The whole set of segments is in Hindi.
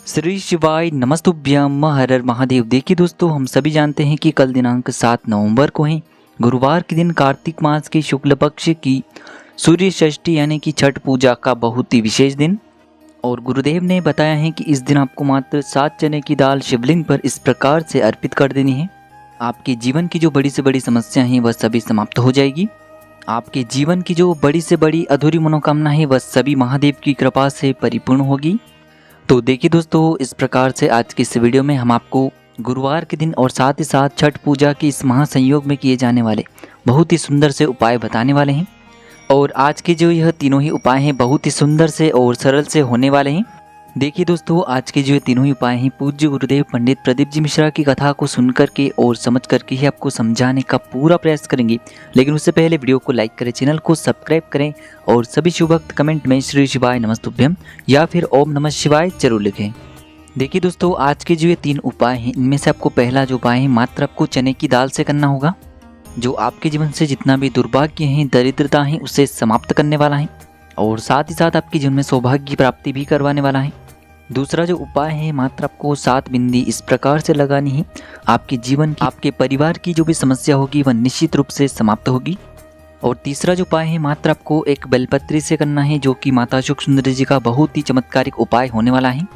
श्री शिवाय नमस्तुभ्यम हर हर महादेव। देखिए दोस्तों, हम सभी जानते हैं कि कल दिनांक 7 नवंबर को है गुरुवार के दिन कार्तिक मास के शुक्ल पक्ष की सूर्य षष्ठी यानी कि छठ पूजा का बहुत ही विशेष दिन। और गुरुदेव ने बताया है कि इस दिन आपको मात्र 7 चने की दाल शिवलिंग पर इस प्रकार से अर्पित कर देनी है। आपके जीवन की जो बड़ी से बड़ी समस्या हैं वह सभी समाप्त हो जाएगी। आपके जीवन की जो बड़ी से बड़ी अधूरी मनोकामना है वह सभी महादेव की कृपा से परिपूर्ण होगी। तो देखिए दोस्तों, इस प्रकार से आज की इस वीडियो में हम आपको गुरुवार के दिन और साथ ही साथ छठ पूजा के इस महासंयोग में किए जाने वाले बहुत ही सुंदर से उपाय बताने वाले हैं। और आज के जो यह तीनों ही उपाय हैं बहुत ही सुंदर से और सरल से होने वाले हैं। देखिए दोस्तों, आज के जो ये तीनों ही उपाय हैं पूज्य गुरुदेव पंडित प्रदीप जी मिश्रा की कथा को सुन करके और समझ करके ही आपको समझाने का पूरा प्रयास करेंगे। लेकिन उससे पहले वीडियो को लाइक करें, चैनल को सब्सक्राइब करें और सभी शुभ भक्त कमेंट में श्री शिवाय नमस्तुभ्यम या फिर ओम नमः शिवाय जरूर लिखें। देखिए दोस्तों, आज के जो ये 3 उपाय हैं इनमें से आपको पहला जो उपाय है मात्र आपको चने की दाल से करना होगा, जो आपके जीवन से जितना भी दुर्भाग्य है, दरिद्रता है, उसे समाप्त करने वाला है और साथ ही साथ आपके जीवन में सौभाग्य की प्राप्ति भी करवाने वाला है। दूसरा जो उपाय है मात्र आपको 7 बिंदी इस प्रकार से लगानी है। आपके जीवन की, आपके परिवार की जो भी समस्या होगी वह निश्चित रूप से समाप्त होगी। और तीसरा जो उपाय है मात्र आपको एक बेलपत्री से करना है, जो कि माता शुक सुंदरी जी का बहुत ही चमत्कारिक उपाय होने वाला है।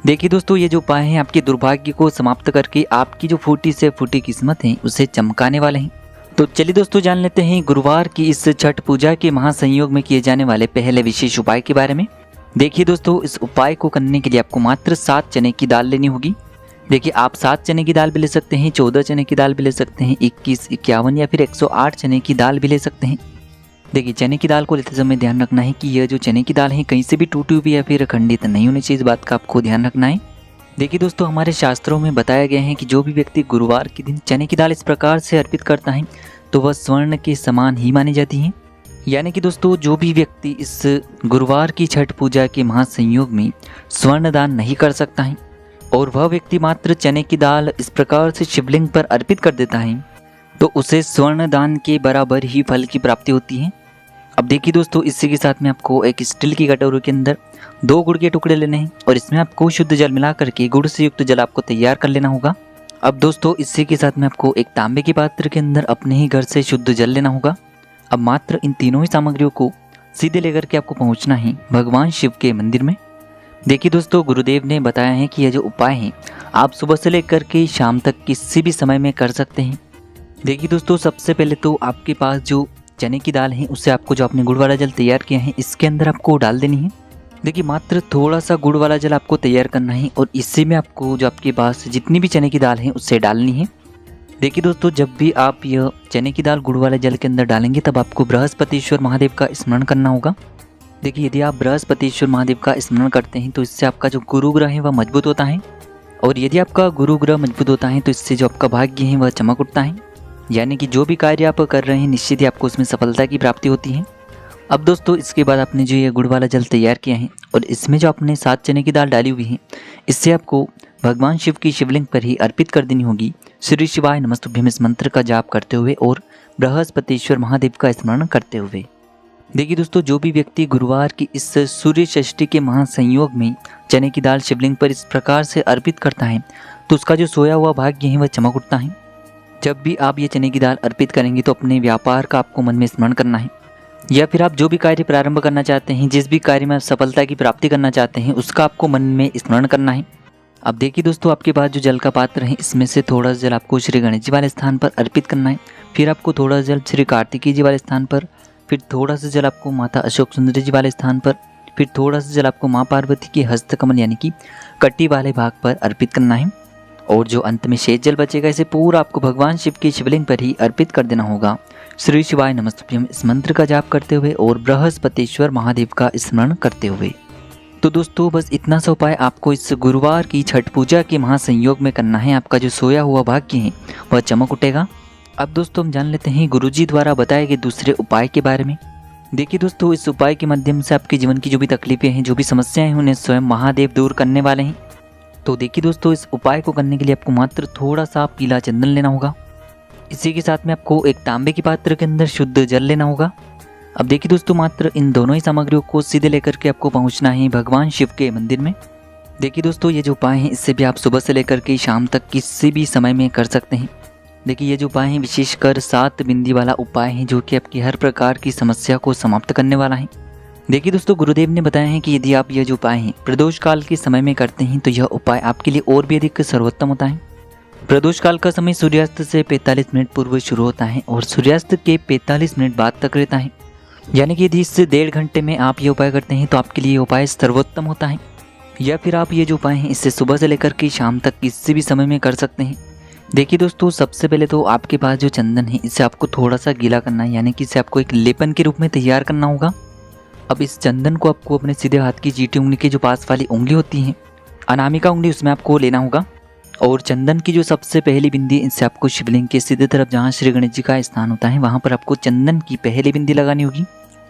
देखिए दोस्तों, ये जो उपाय है आपके दुर्भाग्य को समाप्त करके आपकी जो फूटी से फूटी किस्मत है उसे चमकाने वाले हैं। तो चलिए दोस्तों, जान लेते हैं गुरुवार की इस छठ पूजा के महासंयोग में किए जाने वाले पहले विशेष उपाय के बारे में। देखिए दोस्तों, इस उपाय को करने के लिए आपको मात्र 7 चने की दाल लेनी होगी। देखिए, आप 7 चने की दाल भी ले सकते हैं, 14 चने की दाल भी ले सकते हैं, 21, 51 या फिर 108 चने की दाल भी ले सकते हैं। देखिए, चने की दाल को लेते समय ध्यान रखना है कि यह जो चने की दाल है कहीं से भी टूटी हुई या फिर खंडित नहीं होनी चाहिए। इस बात का आपको ध्यान रखना है। देखिए दोस्तों, हमारे शास्त्रों में बताया गया है कि जो भी व्यक्ति गुरुवार के दिन चने की दाल इस प्रकार से अर्पित करता है तो वह स्वर्ण के समान ही मानी जाती है। यानी कि दोस्तों, जो भी व्यक्ति इस गुरुवार की छठ पूजा के महासंयोग में स्वर्ण दान नहीं कर सकता है और वह व्यक्ति मात्र चने की दाल इस प्रकार से शिवलिंग पर अर्पित कर देता है तो उसे स्वर्ण दान के बराबर ही फल की प्राप्ति होती है। अब देखिए दोस्तों, इसी के साथ में आपको एक स्टील की कटोरी के अंदर 2 गुड़ के टुकड़े लेने हैं और इसमें आपको शुद्ध जल मिला करके गुड़ से युक्त जल आपको तैयार कर लेना होगा। अब दोस्तों, इसी के साथ में आपको एक तांबे के पात्र के अंदर अपने ही घर से शुद्ध जल लेना होगा। अब मात्र इन तीनों ही सामग्रियों को सीधे लेकर के आपको पहुंचना है भगवान शिव के मंदिर में। देखिए दोस्तों, गुरुदेव ने बताया है कि यह जो उपाय है आप सुबह से लेकर के शाम तक किसी भी समय में कर सकते हैं। देखिए दोस्तों, सबसे पहले तो आपके पास जो चने की दाल है उससे आपको जो आपने गुड़ वाला जल तैयार किया है इसके अंदर आपको डाल देनी है। देखिए, मात्र थोड़ा सा गुड़ वाला जल आपको तैयार करना है और इसी में आपको जो आपके पास जितनी भी चने की दाल है उससे डालनी है। देखिए दोस्तों, जब भी आप यह चने की दाल गुड़ वाले जल के अंदर डालेंगे तब आपको बृहस्पतिश्वर महादेव का स्मरण करना होगा। देखिए, यदि आप बृहस्पतिश्वर महादेव का स्मरण करते हैं तो इससे आपका जो गुरु ग्रह है वह मजबूत होता है और यदि आपका गुरु ग्रह मजबूत होता है तो इससे जो आपका भाग्य है वह चमक उठता है। यानी कि जो भी कार्य आप कर रहे हैं निश्चित ही आपको उसमें सफलता की प्राप्ति होती है। अब दोस्तों, इसके बाद आपने जो ये गुड़ वाला जल तैयार किया है और इसमें जो आपने 7 चने की दाल डाली हुई है इससे आपको भगवान शिव की शिवलिंग पर ही अर्पित कर देनी होगी। श्री शिवाय नमस्तुभ्यम इस मंत्र का जाप करते हुए और बृहस्पतिश्वर महादेव का स्मरण करते हुए। देखिए दोस्तों, जो भी व्यक्ति गुरुवार की इस सूर्य षष्ठी के महासंयोग में चने की दाल शिवलिंग पर इस प्रकार से अर्पित करता है तो उसका जो सोया हुआ भाग्य है वह चमक उठता है। जब भी आप ये चने की दाल अर्पित करेंगे तो अपने व्यापार का आपको मन में स्मरण करना है या फिर आप जो भी कार्य प्रारंभ करना चाहते हैं, जिस भी कार्य में आप सफलता की प्राप्ति करना चाहते हैं उसका आपको मन में स्मरण करना है। अब देखिए दोस्तों, आपके पास जो जल का पात्र है इसमें से थोड़ा सा जल आपको श्री गणेश जी वाले स्थान पर अर्पित करना है, फिर आपको थोड़ा सा जल श्री कार्तिकेय जी वाले स्थान पर, फिर थोड़ा सा जल आपको माता अशोक सुंदरी जी वाले स्थान पर, फिर थोड़ा सा जल आपको माँ पार्वती के हस्तकमल यानी कि कट्टी वाले भाग पर अर्पित करना है और जो अंत में शेष जल बचेगा इसे पूरा आपको भगवान शिव की शिवलिंग पर ही अर्पित कर देना होगा। श्री शिवाय नमस्तुभ्यम इस मंत्र का जाप करते हुए और बृहस्पतिश्वर महादेव का स्मरण करते हुए। तो दोस्तों, बस इतना सा उपाय आपको इस गुरुवार की छठ पूजा के महासंयोग में करना है। आपका जो सोया हुआ भाग्य है वह चमक उठेगा। अब दोस्तों, हम जान लेते हैं गुरुजी द्वारा बताए गए दूसरे उपाय के बारे में। देखिए दोस्तों, इस उपाय के माध्यम से आपके जीवन की जो भी तकलीफें हैं, जो भी समस्याएं हैं, उन्हें स्वयं महादेव दूर करने वाले हैं। तो देखिए दोस्तों, इस उपाय को करने के लिए आपको मात्र थोड़ा सा पीला चंदन लेना होगा। इसी के साथ में आपको एक तांबे के पात्र के अंदर शुद्ध जल लेना होगा। अब देखिए दोस्तों, मात्र इन दोनों ही सामग्रियों को सीधे लेकर के आपको पहुंचना है भगवान शिव के मंदिर में। देखिए दोस्तों, ये जो उपाय हैं इससे भी आप सुबह से लेकर के शाम तक किसी भी समय में कर सकते हैं। देखिए ये जो उपाय हैं विशेषकर 7 बिंदी वाला उपाय है जो कि आपकी हर प्रकार की समस्या को समाप्त करने वाला है। देखिए दोस्तों, गुरुदेव ने बताया है कि यदि आप यह जो उपाय हैं प्रदोष काल के समय में करते हैं तो यह उपाय आपके लिए और भी अधिक सर्वोत्तम होता है। प्रदोष काल का समय सूर्यास्त से 45 मिनट पूर्व शुरू होता है और सूर्यास्त के 45 मिनट बाद तक रहता है। यानी कि यदि इससे 1.5 घंटे में आप ये उपाय करते हैं तो आपके लिए ये उपाय सर्वोत्तम होता है। या फिर आप ये जो उपाय हैं इससे सुबह से लेकर के शाम तक किसी भी समय में कर सकते हैं। देखिए दोस्तों, सबसे पहले तो आपके पास जो चंदन है इसे आपको थोड़ा सा गीला करना है, यानी कि इसे आपको एक लेपन के रूप में तैयार करना होगा। अब इस चंदन को आपको अपने सीधे हाथ की चीटी उंगली की जो पास वाली उंगली होती है, अनामिका उंगली, उसमें आपको लेना होगा। और चंदन की जो सबसे पहली बिंदी इससे आपको शिवलिंग के सीधे तरफ जहाँ श्री गणेश जी का स्थान होता है वहाँ पर आपको चंदन की पहली बिंदी लगानी होगी।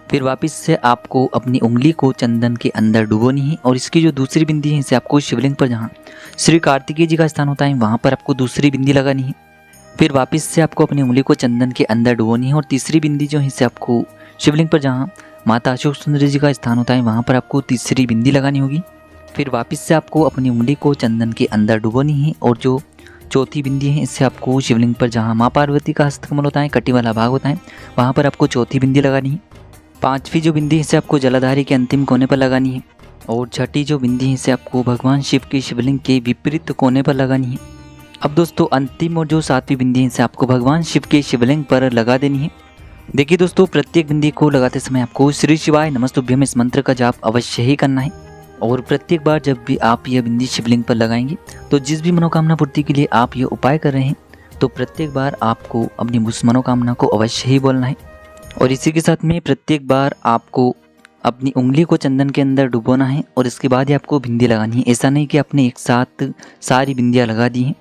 फिर वापस से आपको अपनी उंगली को चंदन के अंदर डुबोनी है और इसकी जो दूसरी बिंदी है इसे आपको शिवलिंग पर जहाँ श्री कार्तिकेय जी का स्थान होता है वहाँ पर आपको दूसरी बिंदी लगानी है। फिर वापस से आपको अपनी उंगली को चंदन के अंदर डुबोनी है और तीसरी बिंदी जो है इसे आपको शिवलिंग पर जहाँ माता अशोक सुंदरी जी का स्थान होता है वहाँ पर आपको तीसरी बिंदी लगानी होगी। फिर वापस से आपको अपनी उंगली को चंदन के अंदर डुबोनी है और जो चौथी बिंदी है इससे आपको शिवलिंग पर जहाँ माँ पार्वती का हस्तकमल होता है, कटी वाला भाग होता है, वहाँ पर आपको चौथी बिंदी लगानी है। पांचवी जो बिंदी है इसे आपको जलाधारी के अंतिम कोने पर लगानी है और छठी जो बिंदी है इसे आपको भगवान शिव के शिवलिंग के विपरीत कोने पर लगानी है। अब दोस्तों, अंतिम और जो 7वीं बिंदी है इसे आपको भगवान शिव के शिवलिंग पर लगा देनी है। देखिए दोस्तों, प्रत्येक बिंदी को लगाते समय आपको श्री शिवाय नमस्तुभ्यम इस मंत्र का जाप अवश्य ही करना है। और प्रत्येक बार जब भी आप यह बिंदी शिवलिंग पर लगाएंगे तो जिस भी मनोकामना पूर्ति के लिए आप ये उपाय कर रहे हैं तो प्रत्येक बार आपको अपनी उस मनोकामना को अवश्य ही बोलना है। और इसी के साथ में प्रत्येक बार आपको अपनी उंगली को चंदन के अंदर डुबोना है और इसके बाद ही आपको बिंदी लगानी है। ऐसा नहीं कि आपने एक साथ सारी बिंदियाँ लगा दी हैं।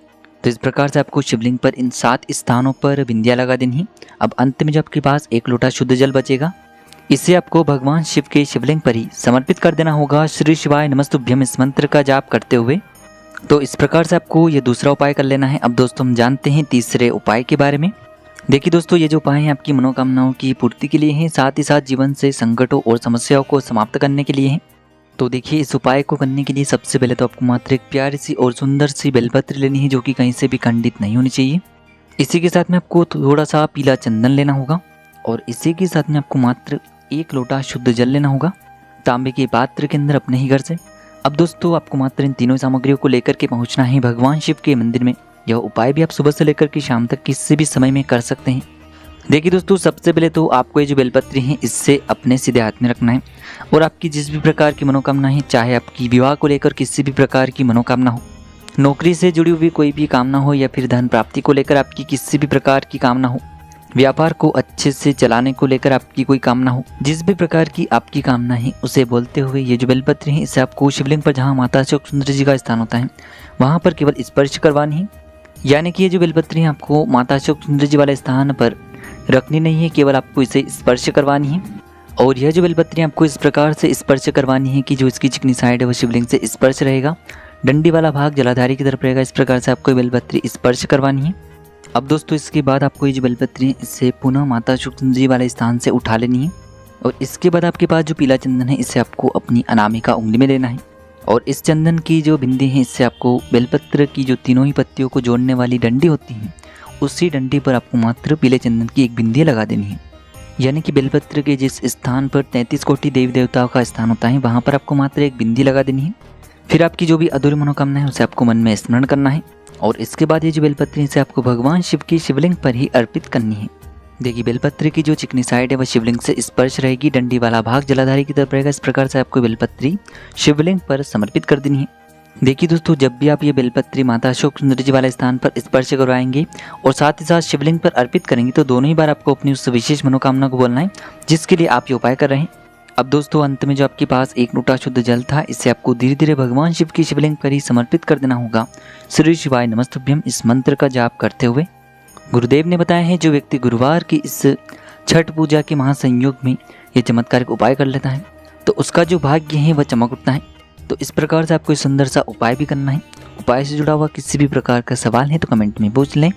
तो इस प्रकार से आपको शिवलिंग पर इन 7 स्थानों पर बिंदियाँ लगा देनी है। अब अंत में जो आपके पास 1 लोटा शुद्ध जल बचेगा इसे आपको भगवान शिव के शिवलिंग पर ही समर्पित कर देना होगा श्री शिवाय नमस्तुभ्यम इस मंत्र का जाप करते हुए। तो इस प्रकार से आपको ये दूसरा उपाय कर लेना है। अब दोस्तों, हम जानते हैं तीसरे उपाय के बारे में। देखिए दोस्तों, ये जो उपाय हैं आपकी मनोकामनाओं की पूर्ति के लिए हैं, साथ ही साथ जीवन से संकटों और समस्याओं को समाप्त करने के लिए हैं। तो देखिए, इस उपाय को करने के लिए सबसे पहले तो आपको मात्र एक प्यारी सी और सुंदर सी बेलपत्र लेनी है जो कि कहीं से भी खंडित नहीं होनी चाहिए। इसी के साथ में आपको थोड़ा सा पीला चंदन लेना होगा और इसी के साथ में आपको मात्र 1 लोटा शुद्ध जल लेना होगा तांबे के पात्र के अंदर अपने ही घर से। अब दोस्तों, आपको मात्र इन तीनों सामग्रियों को लेकर के पहुंचना है भगवान शिव के मंदिर में। यह उपाय भी आप सुबह से लेकर के शाम तक किसी भी समय में कर सकते हैं। देखिए दोस्तों, सबसे पहले तो आपको ये जो बेलपत्री है इससे अपने सीधे हाथ में रखना है और आपकी जिस भी प्रकार की मनोकामना है, चाहे आपकी विवाह को लेकर किसी भी प्रकार की मनोकामना हो, नौकरी से जुड़ी हुई कोई भी कामना हो या फिर धन प्राप्ति को लेकर आपकी किसी भी प्रकार की कामना हो, व्यापार को अच्छे से चलाने को लेकर आपकी कोई कामना हो, जिस भी प्रकार की आपकी कामना है उसे बोलते हुए ये जो बेलपत्र है इसे आपको शिवलिंग पर जहाँ माता अशोक सुंदरी जी का स्थान होता है वहाँ पर केवल स्पर्श करवानी है। यानी कि ये जो बेलपत्री है आपको माता अशोक सुंदरी जी वाले स्थान पर रखनी नहीं है, केवल आपको इसे स्पर्श करवानी है। और यह जो बेलपत्री आपको इस प्रकार से स्पर्श करवानी है कि जो इसकी चिकनी साइड है वो शिवलिंग से स्पर्श रहेगा, डंडी वाला भाग जलाधारी की तरफ रहेगा। इस प्रकार से आपको बेलपत्री स्पर्श करवानी है। अब दोस्तों, इसके बाद आपको ये जो बेलपत्री है इसे पुनः माता अशोक सुंदरी जी वाले स्थान से उठा लेनी है और इसके बाद आपके पास जो पीला चंदन है इसे आपको अपनी अनामिका उंगली में लेना है और इस चंदन की जो बिंदी है इससे आपको बेलपत्र की जो तीनों ही पत्तियों को जोड़ने वाली डंडी होती है उसी डंडी पर आपको मात्र पीले चंदन की एक बिंदी लगा देनी है। यानी कि बेलपत्र के जिस स्थान पर 33 कोटि देवी देवताओं का स्थान होता है वहाँ पर आपको मात्र एक बिंदी लगा देनी है। फिर आपकी जो भी अधूरी मनोकामना है उसे आपको मन में स्मरण करना है और इसके बाद ये जो बेलपत्री से आपको भगवान शिव की शिवलिंग पर ही अर्पित करनी है। देखिए, बेलपत्री की जो चिकनी साइड है वह शिवलिंग से स्पर्श रहेगी, डंडी वाला भाग जलाधारी की तरफ रहेगा। इस प्रकार से आपको बेलपत्री शिवलिंग पर समर्पित कर देनी है। देखिए दोस्तों, जब भी आप ये बेलपत्री माता अशोक सुंदरी जी वाले स्थान पर स्पर्श करवाएंगे और साथ ही साथ शिवलिंग पर अर्पित करेंगे तो दोनों ही बार आपको अपनी उस विशेष मनोकामना को बोलना है जिसके लिए आप ये उपाय कर रहे हैं। अब दोस्तों, अंत में जो आपके पास 1 लोटा शुद्ध जल था इसे आपको धीरे धीरे भगवान शिव की शिवलिंग पर ही समर्पित कर देना होगा श्री शिवाय नमस्तुभ्यम इस मंत्र का जाप करते हुए। गुरुदेव ने बताया है जो व्यक्ति गुरुवार की इस छठ पूजा के महासंयोग में ये चमत्कारिक उपाय कर लेता है तो उसका जो भाग्य है वह चमक उठता है। तो इस प्रकार से आपको सुंदर सा उपाय भी करना है। उपाय से जुड़ा हुआ किसी भी प्रकार का सवाल है तो कमेंट में पूछ लें।